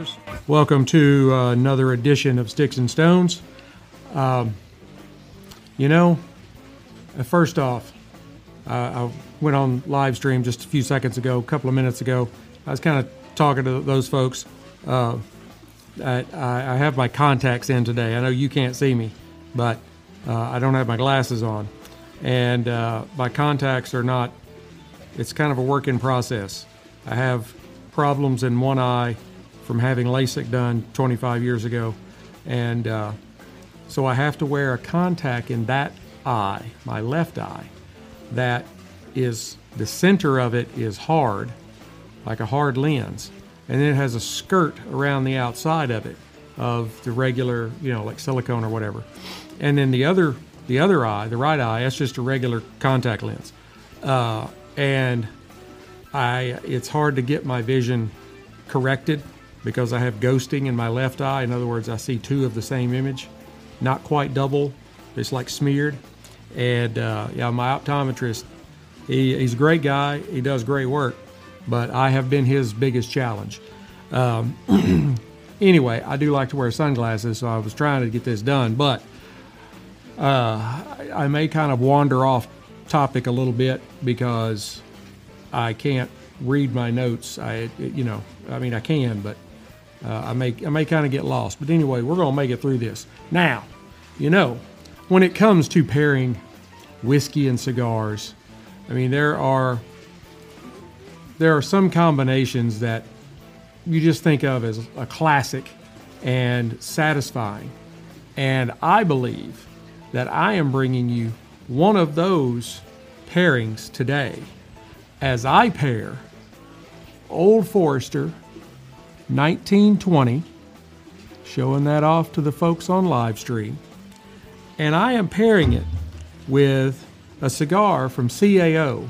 listeners. Welcome to another edition of Sticks-n-Stonez. First off, I went on live stream just a few seconds ago, a couple of minutes ago. I was kind of talking to those folks. I have my contacts in today. I know you can't see me, but I don't have my glasses on. And my contacts are not, it's kind of a work in process. I have problems in one eye from having LASIK done 25 years ago. And so I have to wear a contact in that eye, my left eye, that is, the center of it is hard, like a hard lens. And then it has a skirt around the outside of it, of the regular, like silicone or whatever. And then the other eye, the right eye, that's just a regular contact lens. And it's hard to get my vision corrected because I have ghosting in my left eye. In other words, I see two of the same image, not quite double. It's like smeared. And my optometrist, he's a great guy. He does great work, but I have been his biggest challenge. Anyway, I do like to wear sunglasses, so I was trying to get this done, but I may kind of wander off topic a little bit because I can't read my notes. I can, but I may kind of get lost. But anyway, we're going to make it through this. Now, when it comes to pairing whiskey and cigars, there are some combinations that you just think of as a classic and satisfying. And I believe that I am bringing you one of those pairings today as I pair Old Forester 1920, showing that off to the folks on live stream, and I am pairing it with a cigar from CAO,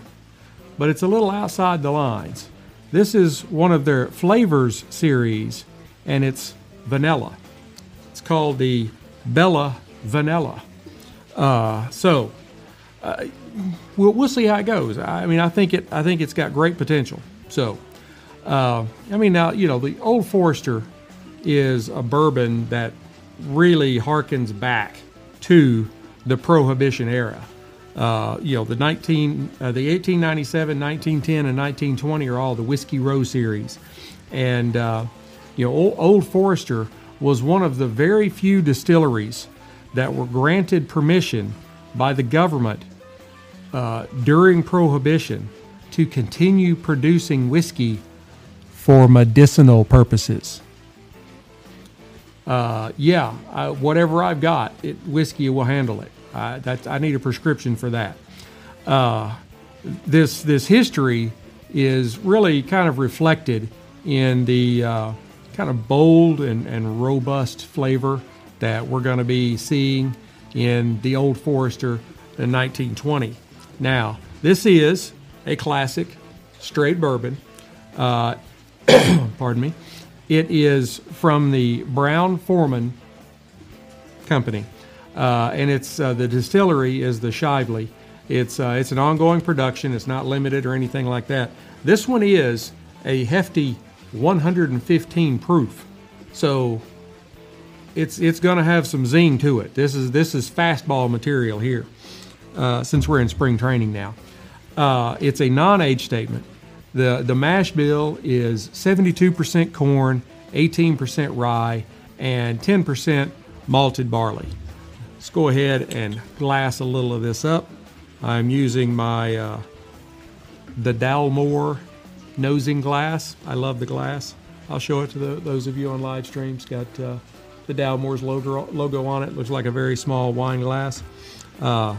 but it's a little outside the lines. This is one of their Falvours series, and it's vanilla. It's called the Bella Vanilla. We'll see how it goes. I think it's got great potential. So, now, the Old Forester is a bourbon that really harkens back to the Prohibition era. The 1897, 1910, and 1920 are all the Whiskey Row series. And, Old Forester was one of the very few distilleries that were granted permission by the government during Prohibition to continue producing whiskey for medicinal purposes. Whatever I've got, whiskey will handle it. I need a prescription for that. This history is really kind of reflected in the kind of bold and robust flavor that we're going to be seeing in the Old Forester in 1920. Now, this is a classic straight bourbon. Pardon me. It is from the Brown-Forman Company, and it's the distillery is the Shively. It's an ongoing production. It's not limited or anything like that. This one is a hefty 115 proof, so it's going to have some zing to it. This is fastball material here, since we're in spring training now. It's a non-age statement. The mash bill is 72% corn, 18% rye, and 10% malted barley. Let's go ahead and glass a little of this up. I'm using my the Dalmore nosing glass. I love the glass. I'll show it to those of you on live stream. It's got the Dalmore's logo on it. Looks like a very small wine glass. I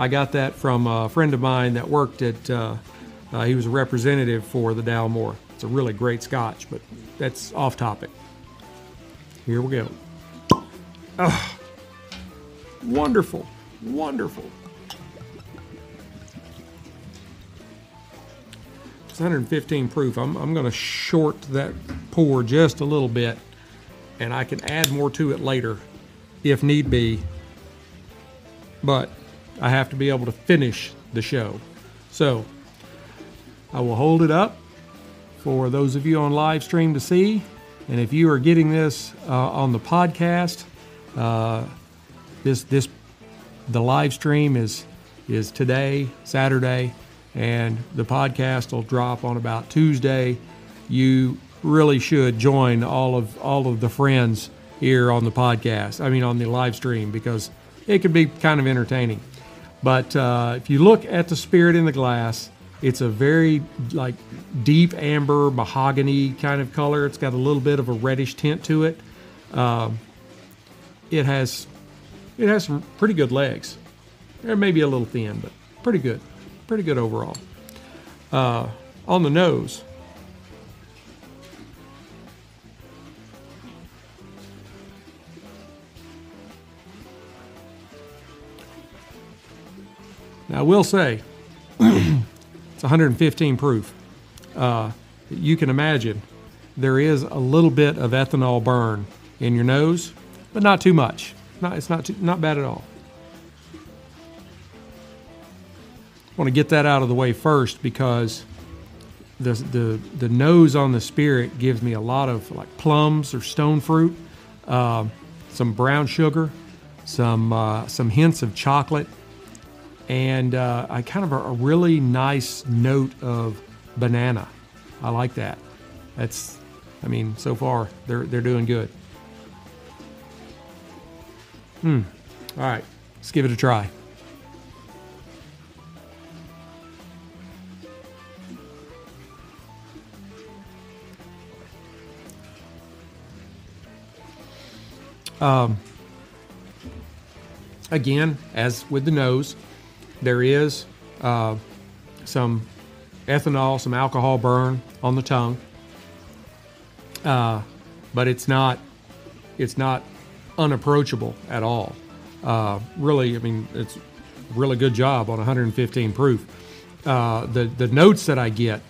got that from a friend of mine that worked at, he was a representative for the Dalmore. It's a really great scotch, but that's off topic. Here we go. Oh, wonderful, wonderful. It's 115 proof. I'm going to short that pour just a little bit, and I can add more to it later if need be. But I have to be able to finish the show. So I will hold it up for those of you on live stream to see. And if you are getting this on the podcast, the live stream is today, Saturday, and the podcast will drop on about Tuesday. You really should join all of the friends here on the podcast. I mean, on the live stream, because it can be kind of entertaining. But if you look at the spirit in the glass, it's a very like deep amber mahogany kind of color. It's got a little bit of a reddish tint to it. It has some pretty good legs. They're maybe a little thin, but pretty good overall. On the nose, now I will say it's 115 proof. You can imagine there is a little bit of ethanol burn in your nose, but not too much. It's not bad at all. I want to get that out of the way first because the nose on the spirit gives me a lot of like plums or stone fruit, some brown sugar, some hints of chocolate, and I kind of a really nice note of banana. I like that. So far they're doing good. All right, let's give it a try. Again, as with the nose, there is some ethanol, some alcohol burn on the tongue, but it's not unapproachable at all. Really, I mean, it's a really good job on 115 proof. The notes that I get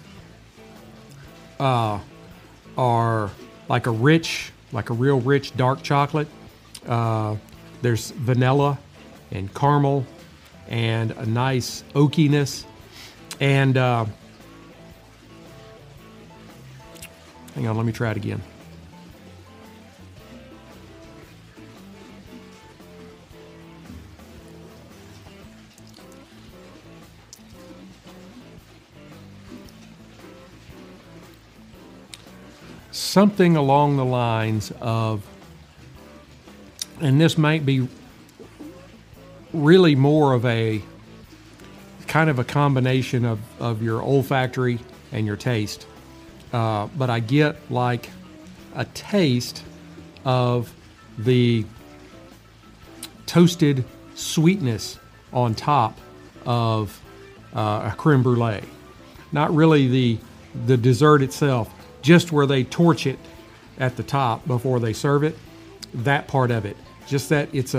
are like a real rich dark chocolate. There's vanilla and caramel and a nice oakiness. And hang on, let me try it again. Something along the lines of, and this might be really more of a kind of a combination of your olfactory and your taste, but I get like a taste of the toasted sweetness on top of a creme brulee. Not really the dessert itself, just where they torch it at the top before they serve it. That part of it, just that it's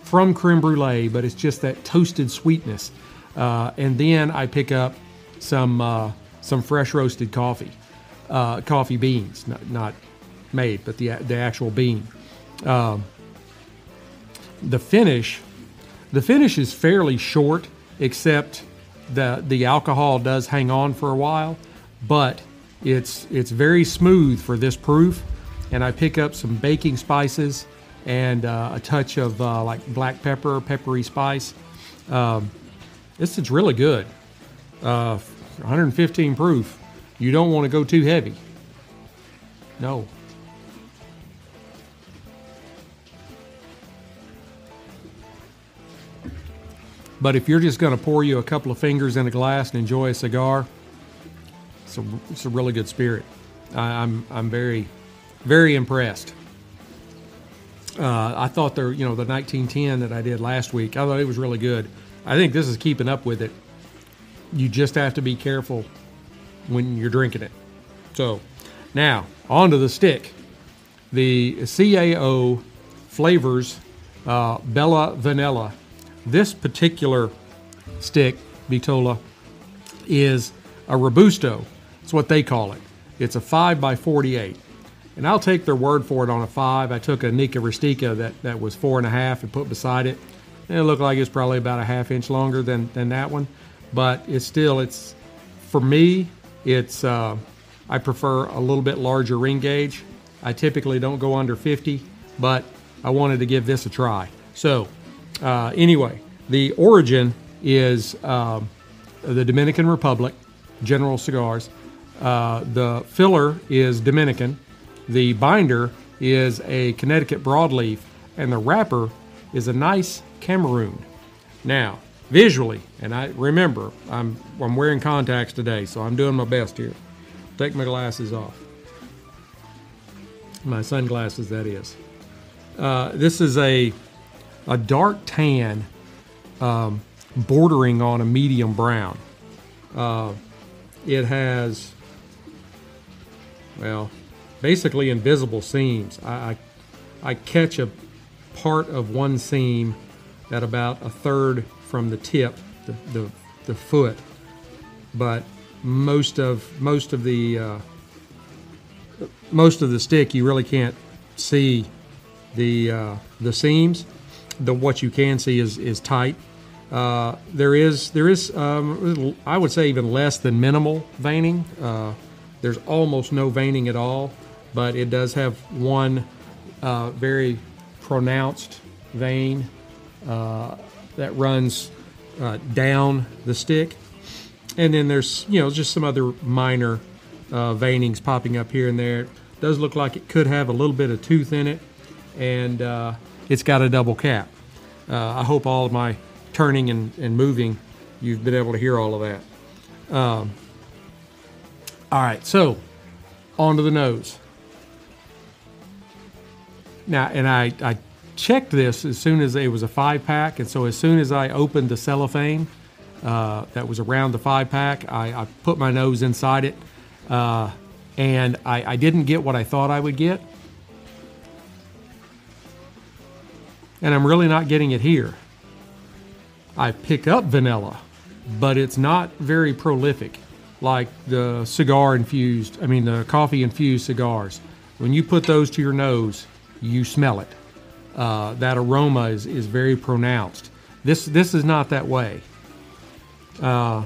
from creme brulee, but it's just that toasted sweetness. And then I pick up some fresh roasted coffee beans, not made, but the actual bean. The finish is fairly short, except the alcohol does hang on for a while, but it's very smooth for this proof. And I pick up some baking spices and a touch of like black pepper, peppery spice. This is really good. 115 proof. You don't want to go too heavy. No. But if you're just going to pour you a couple of fingers in a glass and enjoy a cigar, it's a really good spirit. I'm very, very impressed. I thought the 1910 that I did last week, I thought it was really good. I think this is keeping up with it. You just have to be careful when you're drinking it. So now on to the stick. The CAO Falvours Bella Vanilla. This particular stick, Vitola, is a Robusto. That's what they call it. It's a 5x48. And I'll take their word for it on a 5. I took a Nica Rustica that was 4.5 and put beside it. And it looked like it's probably about a half inch longer than that one. But for me, I prefer a little bit larger ring gauge. I typically don't go under 50, but I wanted to give this a try. So anyway, the origin is the Dominican Republic, General Cigars. The filler is Dominican. The binder is a Connecticut broadleaf, and the wrapper is a nice Cameroon. Now, visually, and I remember I'm wearing contacts today, so I'm doing my best here. Take my glasses off. My sunglasses, that is. This is a dark tan, bordering on a medium brown. It has, well, basically invisible seams. I catch a part of one seam at about a third from the tip, the foot, but most of the stick you really can't see the seams. What you can see is tight. There is I would say even less than minimal veining. There's almost no veining at all, but it does have one very pronounced vein that runs down the stick, and then there's just some other minor veinings popping up here and there. It does look like it could have a little bit of tooth in it, and it's got a double cap. I hope all of my turning and moving, you've been able to hear all of that. All right, so on to the nose. Now, and I checked this as soon as it was a 5-pack, and so as soon as I opened the cellophane that was around the 5-pack, I put my nose inside it, and I didn't get what I thought I would get. And I'm really not getting it here. I pick up vanilla, but it's not very prolific like the the coffee infused cigars. When you put those to your nose, you smell it. That aroma is very pronounced. This is not that way. The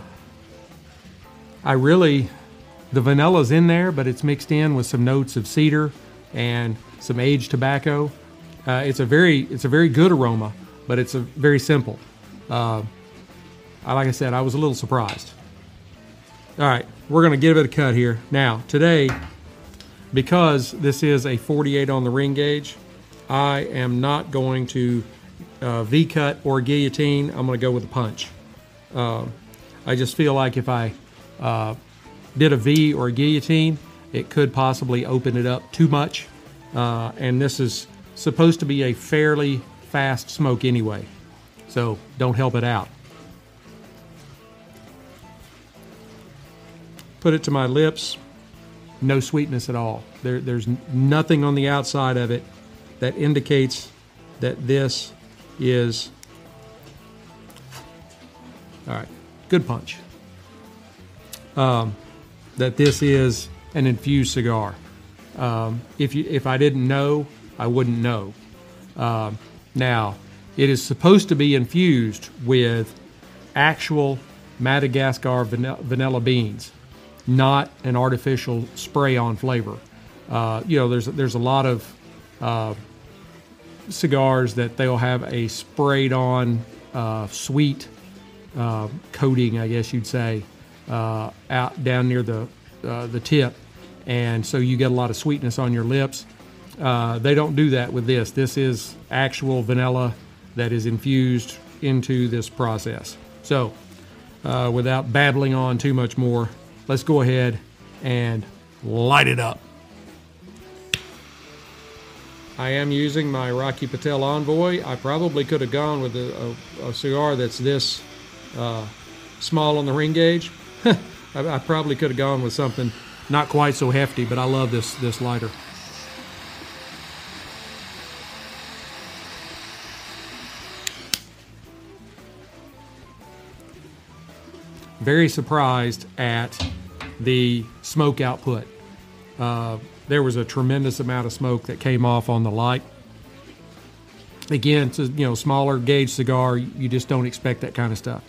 vanilla's in there, but it's mixed in with some notes of cedar and some aged tobacco. It's a very good aroma, but it's very simple. Like I said, I was a little surprised. All right, we're going to give it a cut here. Now, today, because this is a 48 on the ring gauge, I am not going to V-cut or guillotine. I'm going to go with a punch. I just feel like if I did a V or a guillotine, it could possibly open it up too much. And this is supposed to be a fairly fast smoke anyway, so don't help it out. Put it to my lips, no sweetness at all. There's nothing on the outside of it that indicates that this is, all right, good punch, that this is an infused cigar. If I didn't know, I wouldn't know. Now, it is supposed to be infused with actual Madagascar vanilla beans, not an artificial spray-on flavor. There's a lot of cigars that they'll have a sprayed-on sweet coating, I guess you'd say, out down near the tip, and so you get a lot of sweetness on your lips. They don't do that with this. This is actual vanilla that is infused into this process. So, without babbling on too much more, let's go ahead and light it up. I am using my Rocky Patel Envoy. I probably could have gone with a cigar that's this small on the ring gauge. I probably could have gone with something not quite so hefty, but I love this lighter. Very surprised at the smoke output. There was a tremendous amount of smoke that came off on the light. Again, it's a smaller gauge cigar. You just don't expect that kind of stuff.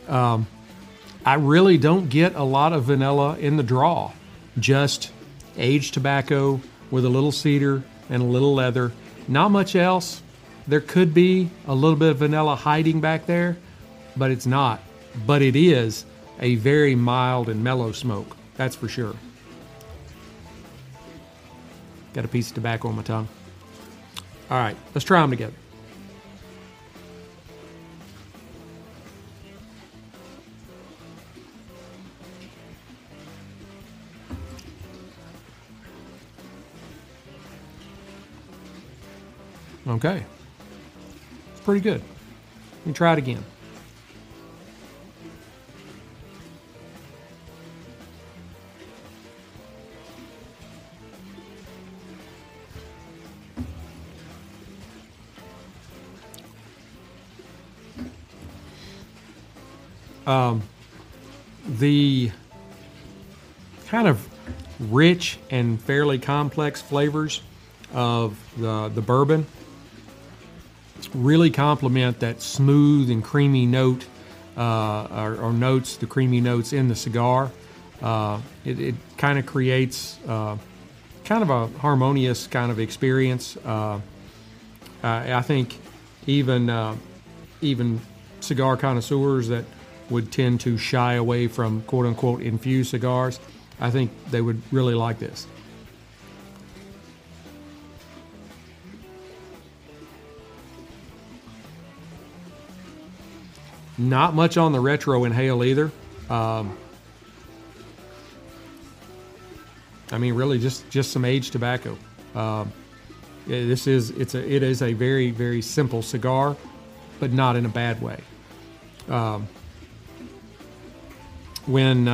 I really don't get a lot of vanilla in the draw. Just aged tobacco with a little cedar and a little leather. Not much else. There could be a little bit of vanilla hiding back there, but it's not. But it is a very mild and mellow smoke. That's for sure. Got a piece of tobacco on my tongue. All right, let's try them together. Okay. It's pretty good. Let me try it again. The kind of rich and fairly complex flavors of the bourbon really complement that smooth and creamy note, or notes, the creamy notes in the cigar. It kind of creates kind of a harmonious kind of experience. I think even cigar connoisseurs that would tend to shy away from quote-unquote infused cigars, I think they would really like this. Not much on the retro inhale either. I mean, really just some aged tobacco. It is a very, very simple cigar, but not in a bad way. When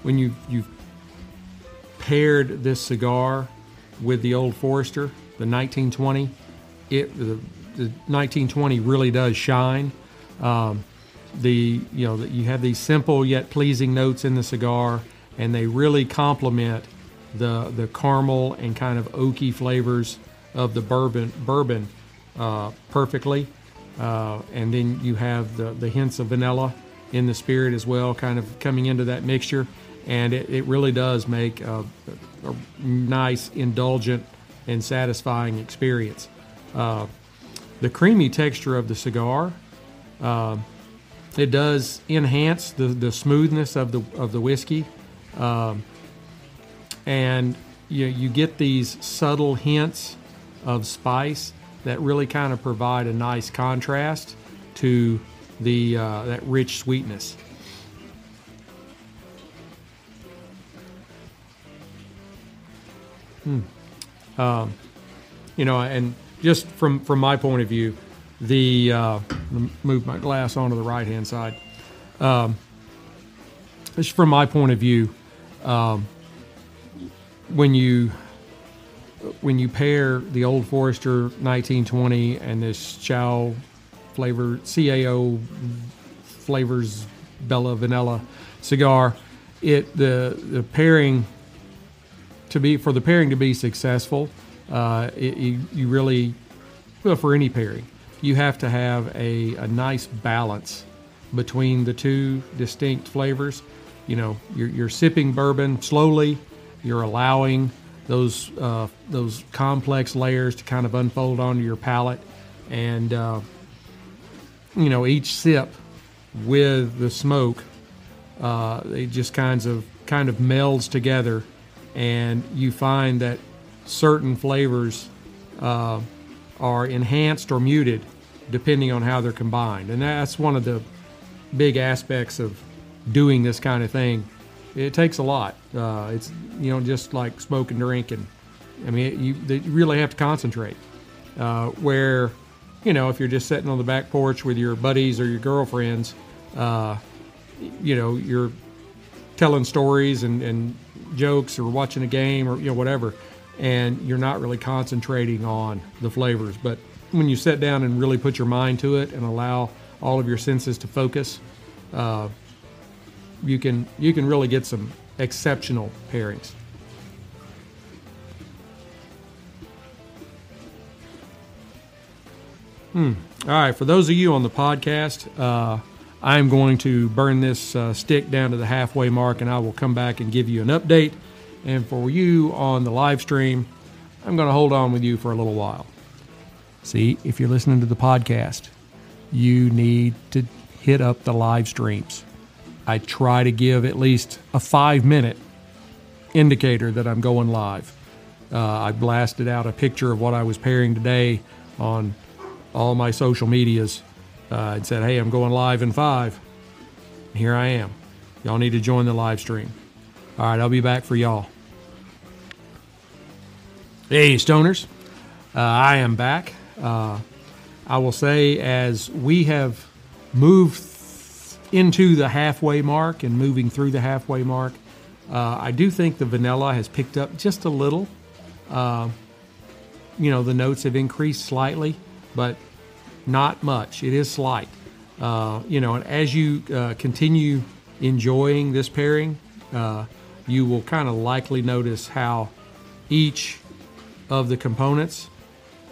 you've paired this cigar with the Old Forester, the 1920, the 1920 really does shine. You have these simple yet pleasing notes in the cigar, and they really complement the caramel and kind of oaky flavors of the bourbon perfectly. And then you have the hints of vanilla in the spirit as well, kind of coming into that mixture, and it really does make a nice, indulgent, and satisfying experience. The creamy texture of the cigar, it does enhance the smoothness of the whiskey, and you get these subtle hints of spice that really kind of provide a nice contrast to that rich sweetness. And just from my point of view, let me move my glass onto the right hand side. Just from my point of view, when you pair the Old Forester 1920 and this CAO flavors Bella Vanilla cigar, the pairing to be successful, you really, well, for any pairing, you have to have a nice balance between the two distinct flavors. You're sipping bourbon slowly. You're allowing those complex layers to kind of unfold onto your palate, and each sip with the smoke, it just kind of melds together, and you find that certain flavors are enhanced or muted depending on how they're combined. And that's one of the big aspects of doing this kind of thing. It takes a lot. It's just like smoke and drink, and you really have to concentrate. Where if you're just sitting on the back porch with your buddies or your girlfriends, you're telling stories and jokes or watching a game or whatever, and you're not really concentrating on the flavors. But when you sit down and really put your mind to it and allow all of your senses to focus, you can really get some exceptional pairings. All right, for those of you on the podcast, I'm going to burn this stick down to the halfway mark, and I will come back and give you an update. And for you on the live stream, I'm going to hold on with you for a little while. See, if you're listening to the podcast, you need to hit up the live streams. I try to give at least a 5-minute indicator that I'm going live. I blasted out a picture of what I was pairing today on all my social medias and said, hey, I'm going live in 5. Here I am. Y'all need to join the live stream. All right, I'll be back for y'all. Hey, Stoners. I am back. I will say, as we have moved into the halfway mark and moving through the halfway mark, I do think the vanilla has picked up just a little. The notes have increased slightly, but not much. It is slight. And as you continue enjoying this pairing, you will kind of likely notice how each of the components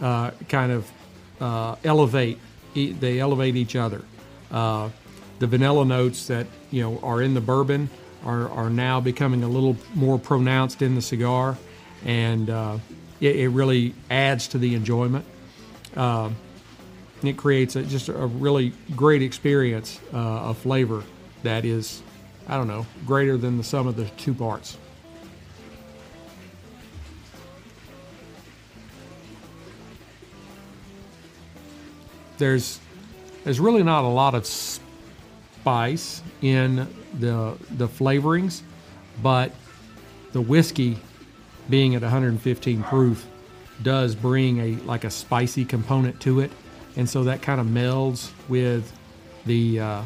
elevate. They elevate each other. The vanilla notes that are in the bourbon are now becoming a little more pronounced in the cigar, and it really adds to the enjoyment. It creates just a really great experience of flavor that is, greater than the sum of the two parts. There's really not a lot of spice in the flavorings, but the whiskey, being at 115 proof, does bring a spicy component to it, and so that kind of melds with the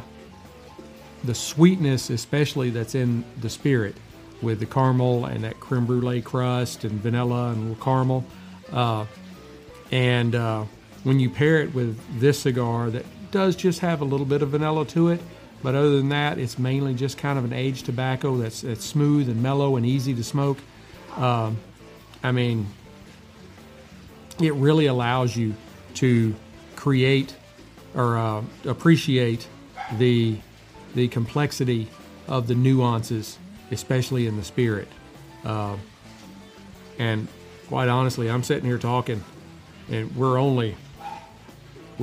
sweetness, especially that's in the spirit, with the caramel and that creme brulee crust and vanilla and a little caramel, when you pair it with this cigar that does just have a little bit of vanilla to it, but other than that, it's mainly just kind of an aged tobacco that's smooth and mellow and easy to smoke. It really allows you to create or appreciate the complexity of the nuances, especially in the spirit. And quite honestly, I'm sitting here talking, and we're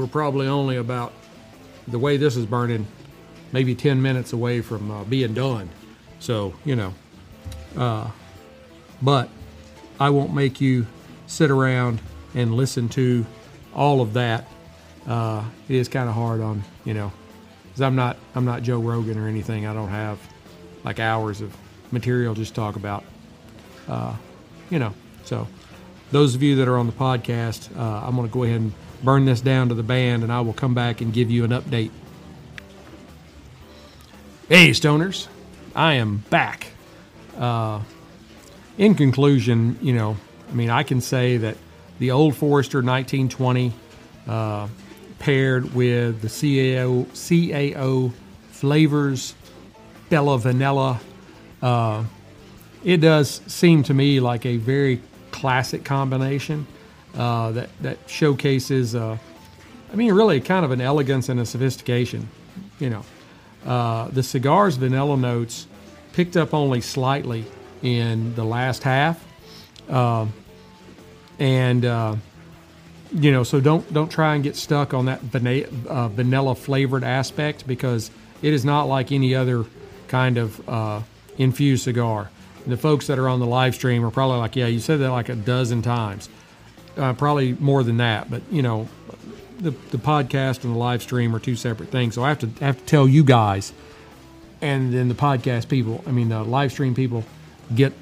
probably only about, the way this is burning, maybe 10 minutes away from being done. So, but I won't make you sit around and listen to all of that. It is kind of hard on, because I'm not Joe Rogan or anything. I don't have like hours of material just to talk about, So those of you that are on the podcast, I'm going to go ahead and burn this down to the band, and I will come back and give you an update. Hey, Stoners, I am back. In conclusion, I can say that the Old Forester 1920 paired with the CAO Falvours Bella Vanilla, it does seem to me like a very classic combination that showcases, really kind of an elegance and a sophistication. The cigar's vanilla notes picked up only slightly in the last half, so don't try and get stuck on that vanilla flavored aspect, because it is not like any other kind of infused cigar. The folks that are on the live stream are probably like, yeah, you said that like a dozen times, probably more than that. But the podcast and the live stream are two separate things. So I have to tell you guys, and then the podcast people, the live stream people, get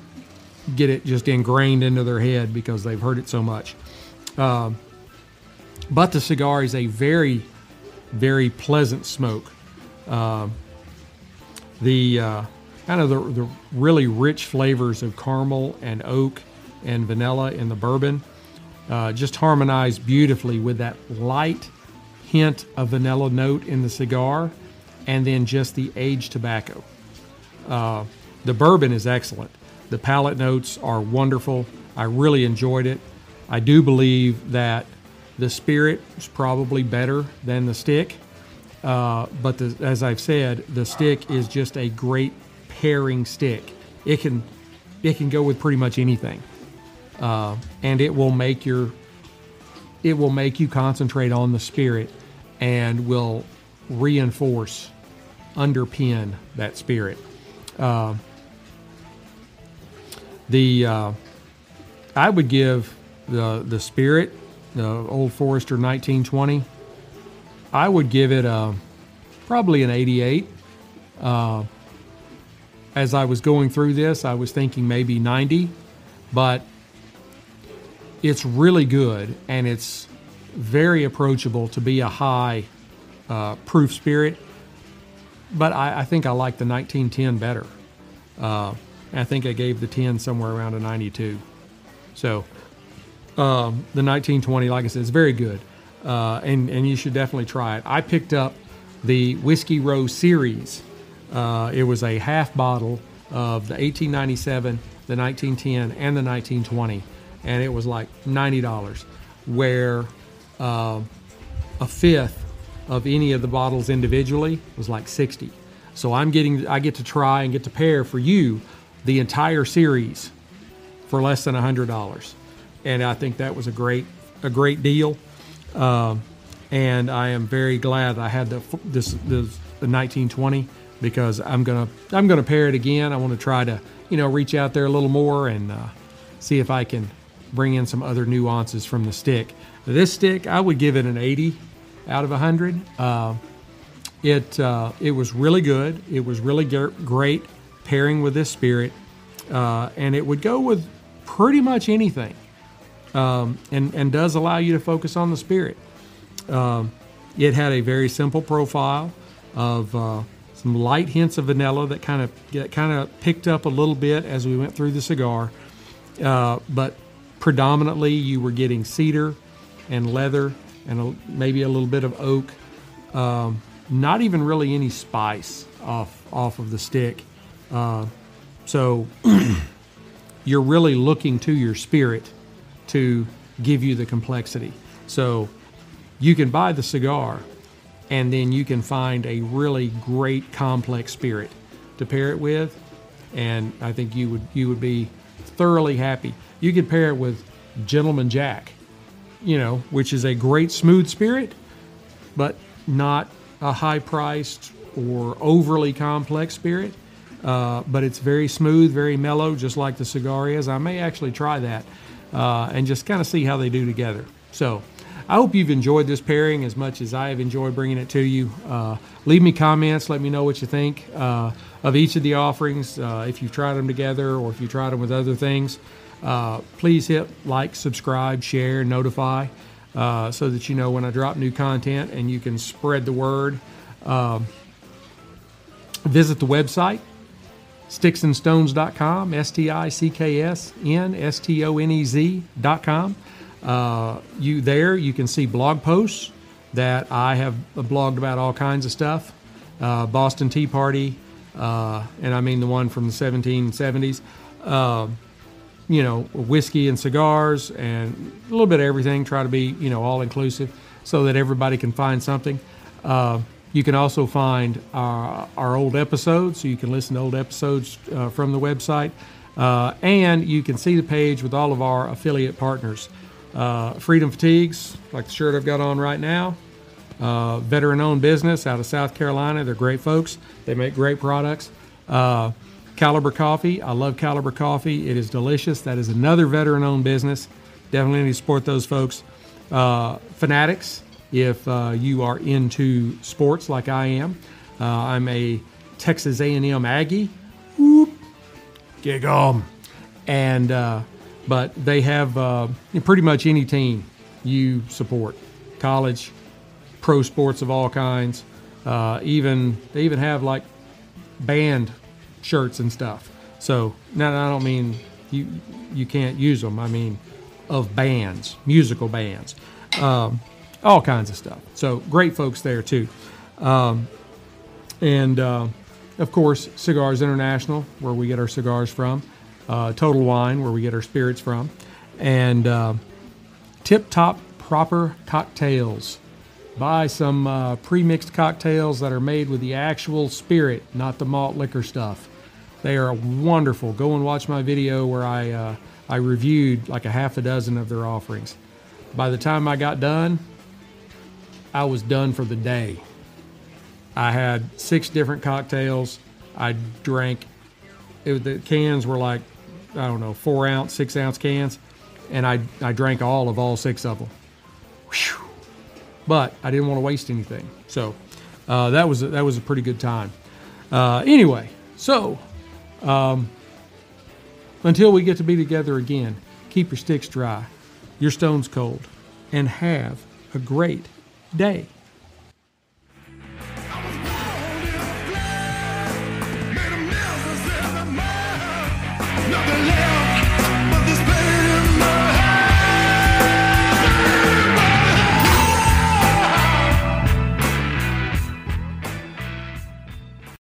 it just ingrained into their head because they've heard it so much. But the cigar is a very, very pleasant smoke. The really rich flavors of caramel and oak and vanilla in the bourbon just harmonize beautifully with that light hint of vanilla note in the cigar, and then just the aged tobacco. The bourbon is excellent. The palate notes are wonderful. I really enjoyed it. I do believe that the spirit is probably better than the stick. But as I've said, the stick is just a great pairing stick. It can go with pretty much anything, and it will make you concentrate on the spirit, and will reinforce, underpin that spirit. I would give the Spirit, the Old Forester 1920, I would give it probably an 88. As I was going through this, I was thinking maybe 90, but it's really good, and it's very approachable to be a high proof spirit. But I think I like the 1910 better. I think I gave the 10 somewhere around a 92. So the 1920, like I said, is very good, and you should definitely try it. I picked up the Whiskey Row series. It was a half bottle of the 1897, the 1910, and the 1920, and it was like $90, where a fifth of any of the bottles individually was like 60. So I get to try and get to pair for you the entire series for less than $100, and I think that was a great deal. And I am very glad I had the 1920, because I'm gonna pair it again. I want to try to reach out there a little more and see if I can bring in some other nuances from the stick. This stick, I would give it an 80 out of 100. It was really good. It was really great pairing with this spirit, and it would go with pretty much anything, and does allow you to focus on the spirit. It had a very simple profile of some light hints of vanilla that kind of picked up a little bit as we went through the cigar, but predominantly you were getting cedar and leather and maybe a little bit of oak. Not even really any spice off of the stick. So you're really looking to your spirit to give you the complexity. So you can buy the cigar, and then you can find a really great complex spirit to pair it with, and I think you would be thoroughly happy. You could pair it with Gentleman Jack, which is a great smooth spirit, but not a high-priced or overly complex spirit. But it's very smooth, very mellow, just like the cigar is. I may actually try that and just kind of see how they do together. So I hope you've enjoyed this pairing as much as I have enjoyed bringing it to you. Leave me comments. Let me know what you think of each of the offerings, if you've tried them together or if you tried them with other things. Please hit like, subscribe, share, notify, so that you know when I drop new content, and you can spread the word. Visit the website, Sticks-n-Stonez.com, Sticks-n-Stonez.com. You can see blog posts that I have blogged about all kinds of stuff. Boston Tea Party, and I mean the one from the 1770s. Whiskey and cigars and a little bit of everything. Try to be, all inclusive so that everybody can find something. You can also find our old episodes, so you can listen to old episodes from the website. And you can see the page with all of our affiliate partners. Freedom Fatigues, like the shirt I've got on right now. Veteran-owned business out of South Carolina. They're great folks. They make great products. Caliber Coffee. I love Caliber Coffee. It is delicious. That is another veteran-owned business. Definitely need to support those folks. Fanatics, if you are into sports like I am. I'm a Texas A&M Aggie. Whoop. Gig 'em. And but they have pretty much any team you support. College, pro sports of all kinds. They even have like band shirts and stuff. So now I don't mean you can't use them. I mean of bands, musical bands, all kinds of stuff. So great folks there too. And of course, Cigars International, where we get our cigars from. Total Wine, where we get our spirits from. And Tip Top Proper Cocktails, Buy some pre-mixed cocktails that are made with the actual spirit, not the malt liquor stuff. They are wonderful. Go and watch my video where I reviewed like a half a dozen of their offerings. By the time I got done, I was done for the day. I had 6 different cocktails. I drank, the cans were like, I don't know, 4 ounce, 6 ounce cans, and I drank all 6 of them. Whew. But I didn't want to waste anything, so that was a pretty good time. Anyway, so until we get to be together again, keep your sticks dry, your stones cold, and have a great day.